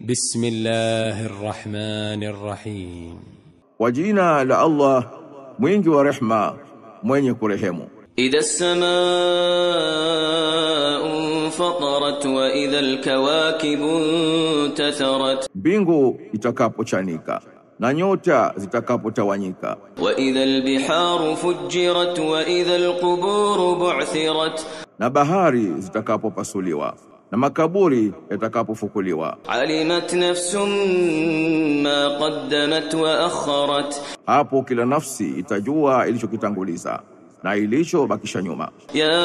بسم الله الرحمن الرحيم. وجينا لله mwingi wa rehma mwenye kurehemu. إذا السماء انفطرت وإذا الكواكب انتثرت Mbingu itakapochanika na nyota zitakapotawanyika. وإذا البحار فجرت وإذا القبور بعثرت Na bahari zitakapopasuliwa na makaburi yatakapofukuliwa. علمت نفس ما قدمت وأخرت Hapo kila nafsi itajua ilichokitanguliza na ilichobakisha nyuma. يا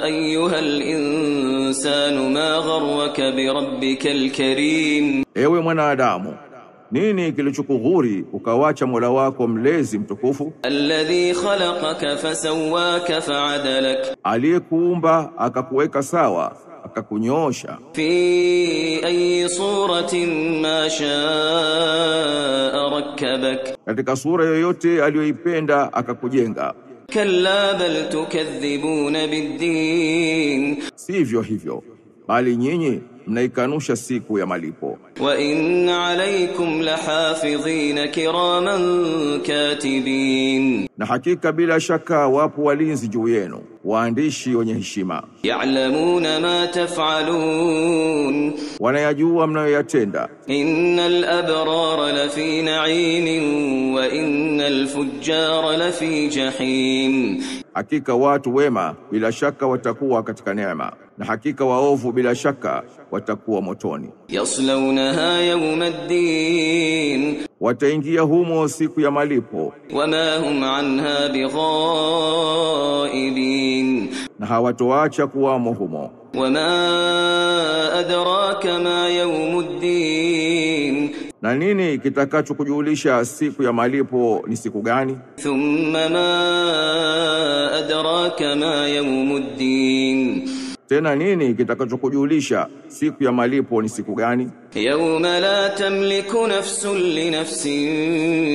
أيها الإنسان ما غرك بربك الكريم Ewe mwanadamu, nini kilichokughuri ukawacha Mola wako mlezi mtukufu? الذي خلقك فسواك فعدلك Aliyekuumba akakuweka sawa, akakunyoosha. في أي صورة ما شاء ركبك Katika sura yoyote aliyoipenda akakujenga. كلا بل تكذبون بالدين Sivyo hivyo, bali nyinyi mnaikanusha siku ya malipo. وإن عليكم لحافظين كراما كاتبين Na hakika bila shaka wapo walinzi juu yenu, waandishi wenye heshima. يعلمون ما تفعلون Wanayajua mnayoyatenda. إن الأبرار لفي نعيم وإن الفجار لفي جحيم Hakika watu wema bila shaka watakuwa katika neema, na hakika waovu bila shaka watakuwa motoni. يصلونها يوم الدين Wataingia humo siku ya malipo, وما هم عنها بغائبين na hawatoacha kuwamo humo. وما أدراك ما يوم الدين Na nini kitakachokujulisha siku ya malipo ni siku gani? ثم ما أدراك ما يوم الدين Tena nini kitakachokujulisha siku ya malipo ni siku gani? يوم لا تملك نفس لنفس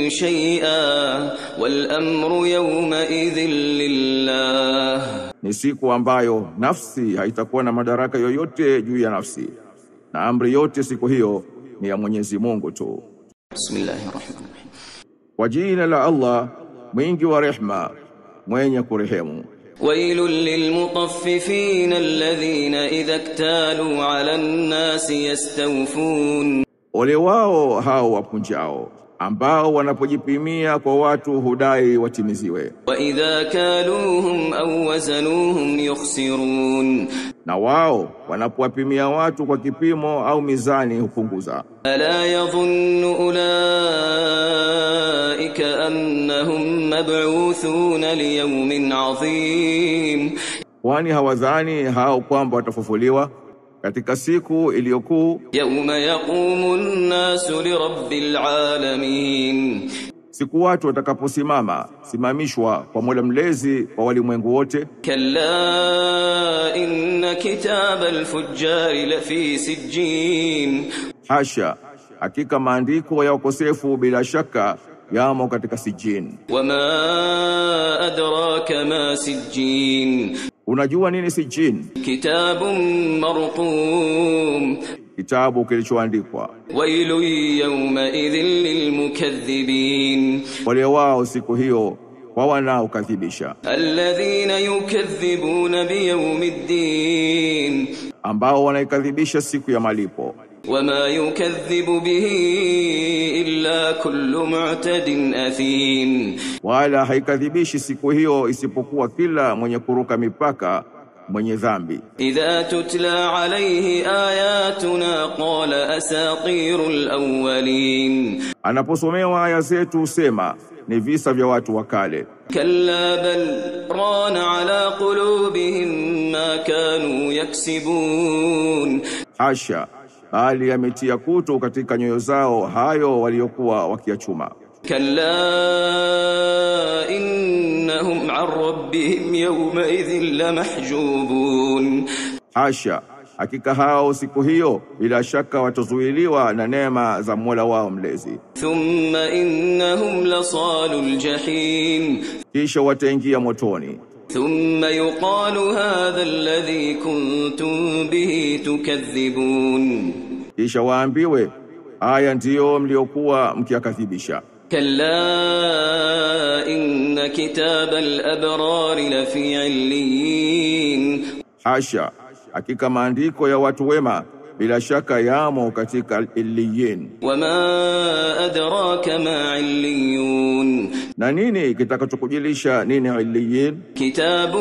شيئا والأمر يومئذ لله Ni siku ambayo nafsi haitakuwa na madaraka yoyote juu ya nafsi, na amri yote siku hiyo ni ya Mwenyezi Mungu tu. بسم الله الرحمن الرحيم Kwa jina la Allah mwingi wa rehma mwenye kurehemu. ويل للمطففين الذين إذا اكتالوا على الناس يستوفون Ole wao hao wapunjao, ambao wanapojipimia kwa watu hudai watimiziwe, وإذا كالوهم أو وزنوهم يخسرون na wao wanapowapimia watu kwa kipimo au mizani hupunguza. ألا يظن أولئك أنهم مبعوثون ليوم عظيم Kwani hawadhani hao kwamba watafufuliwa katika siku iliyokuu, يوم يقوم الناس لرب العالمين siku watu watakaposimama simamishwa kwa Mola mlezi wa walimwengu wote. كلا إن كتاب الفجار لفي سجين Hasha, hakika maandiko ya wakosefu bila shaka yamo katika sijin. وما أدراك ما سجين Unajua nini sijin? كتاب مرقوم Kitabu kilichoandikwa. ويل يومئذ للمكذبين Wale wao siku hiyo kwa wanaokadhibisha, الذين يكذبون بيوم الدين ambao wanaikadhibisha siku ya malipo. وما يكذب به إلا كل معتد أثيم Wala haikadhibishi siku hiyo isipokuwa kila mwenye kuruka mipaka, mwenye dhambi. إذا تتلى عليه آياتنا قال أساطير الأولين Anaposomewa aya zetu husema ni visa vya watu wa kale. كلا بل ران على قلوبهم ما كانوا يكسبون Hasha, bali yametia kutu katika nyoyo zao hayo waliokuwa wakiachuma. كلا إنهم عن ربهم يومئذ لمحجوبون Hasha, hakika hao siku hiyo bila shaka watazuiliwa na neema za Mola wao mlezi. ثم إنهم لصال الجحيم Kisha wataingia motoni. ثم يقال هذا الذي كنتم به تكذبون Kisha waambiwe, haya ndiyo mliokuwa mkiakadhibisha. كلا إن كتاب الأبرار لفي عليين. Hasha, hakika maandiko ya watu wema bila shaka yamo katika illiyin. وما أدراك ما عليون. Na nini kitakachokujulisha nini illiyin? كتاب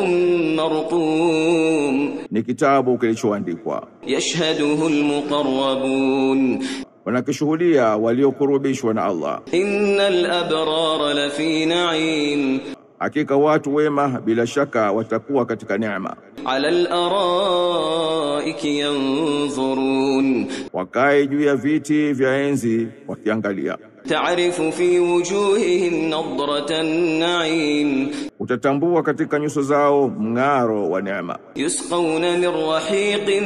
مرقوم. Ni kitabu kilichoandikwa. يشهده المقربون. Wanakishuhudia waliokurubishwa na Allah. إن الأبرار لفي نعيم. Hakika watu wema bila shaka watakuwa katika neema. على الأرائك ينظرون. Wakae juu ya viti vya enzi wakiangalia. تعرف في وجوههم نضرة النعيم. Utatambua katika nyuso zao mng'aro wa neema. يسقون من رحيق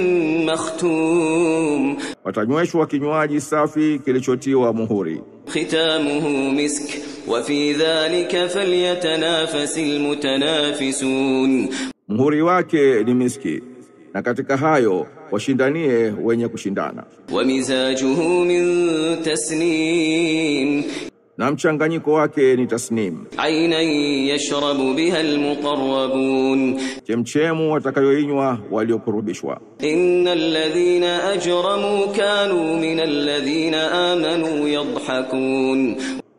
مختوم. Watanyweshwa kinywaji safi kilichotiwa muhuri. ختامه مسك وفي ذلك فليتنافس المتنافسون. Muhuri wake ni miski, na katika hayo washindanie wenye kushindana. ومزاجه من تسنيم. Na mchanganyiko wake ni tasnim. عينا يشرب بها المقربون. Chemchemu watakayoinywa waliokurubishwa. إن الذين أجرموا كانوا من الذين آمنوا يضحكون.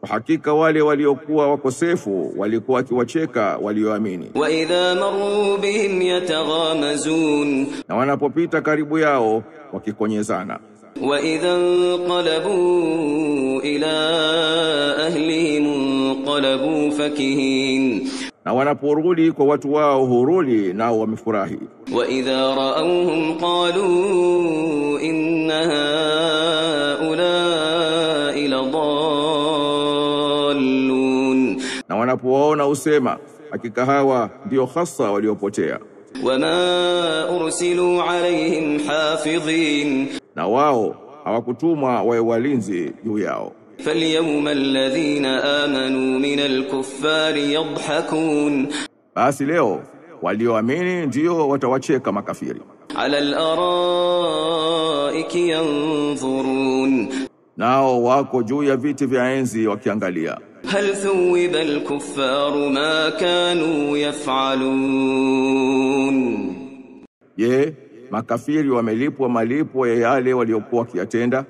Hakika wale waliokuwa wakosefu walikuwa kiwacheka walioamini. وإذا مروا بهم يتغامزون. Na wanapopita karibu yao wakikonyezana. وإذا انقلبوا إلى أهلهم انقلبوا فكهين. Na wanaporudi kwa watu wao hurudi nao wamefurahi. وإذا رأوهم قالوا إن هؤلاء لضالون. Na wanapoona usema, hakika hawa ndio hasa waliopotea. وما أرسلوا عليهم حافظين. Na wao hawakutumwa wawe walinzi juu yao. فاليوم الذين آمنوا من الكفار يضحكون. Basi leo walioamini ndio watawacheka makafiri. على الأرائك ينظرون. Nao wako juu ya viti vya enzi wakiangalia. هل ثوب الكفار ما كانوا يفعلون. Je, makafiri wamelipwa malipo ya yale waliokuwa wakiyatenda?